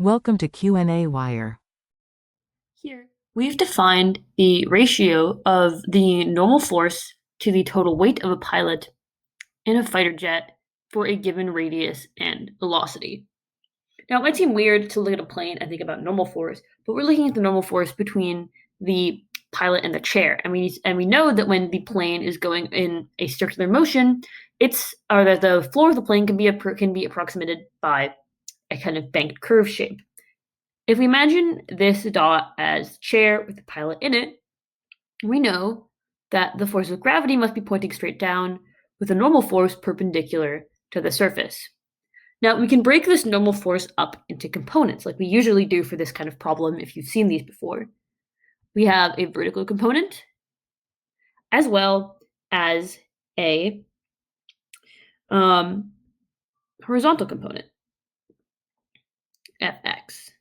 Welcome to qnawire. Here, we've defined the ratio of the normal force to the total weight of a pilot in a fighter jet for a given radius and velocity. Now, it might seem weird to look at a plane and think about normal force, but we're looking at the normal force between the pilot and the chair. And we know that when the plane is going in a circular motion, that the floor of the plane can be approximated by a kind of banked curve shape. If we imagine this dot as chair with the pilot in it, we know that the force of gravity must be pointing straight down with a normal force perpendicular to the surface. Now, we can break this normal force up into components like we usually do for this kind of problem if you've seen these before. We have a vertical component as well as a horizontal component, Fx.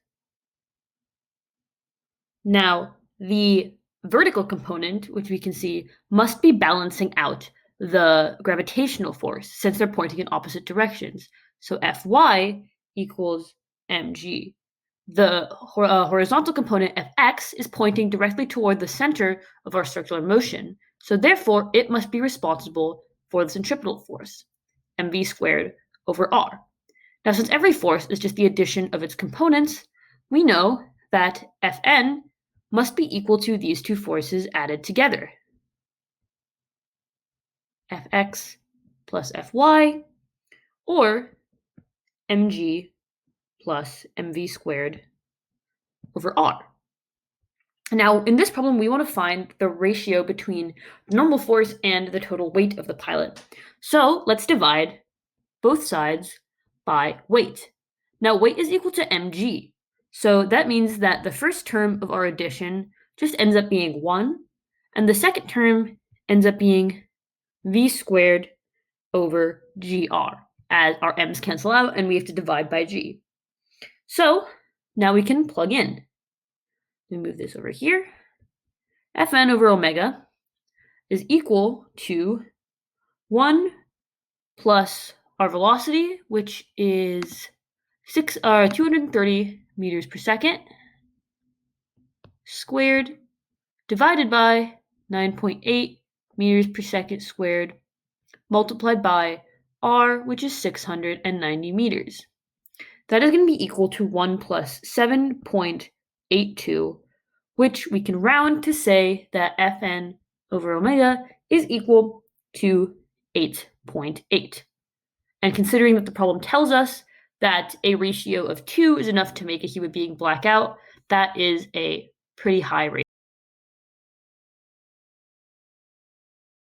Now, the vertical component, which we can see, must be balancing out the gravitational force since they're pointing in opposite directions. So Fy equals mg. The horizontal component Fx is pointing directly toward the center of our circular motion, so therefore it must be responsible for the centripetal force, mv squared over r. Now, since every force is just the addition of its components, we know that Fn must be equal to these two forces added together. Fx plus Fy, or mg plus mv squared over r. Now, in this problem, we want to find the ratio between normal force and the total weight of the pilot. So let's divide both sides by weight. Now, weight is equal to mg. So that means that the first term of our addition just ends up being 1, and the second term ends up being v squared over gr, as our m's cancel out and we have to divide by g. So now we can plug in. We move this over here. Fn over omega is equal to 1 plus our velocity, which is 230 meters per second, squared, divided by 9.8 meters per second squared, multiplied by r, which is 690 meters. That is going to be equal to 1 plus 7.82, which we can round to say that Fn over omega is equal to 8.8. And considering that the problem tells us that a ratio of 2 is enough to make a human being black out, that is a pretty high ratio.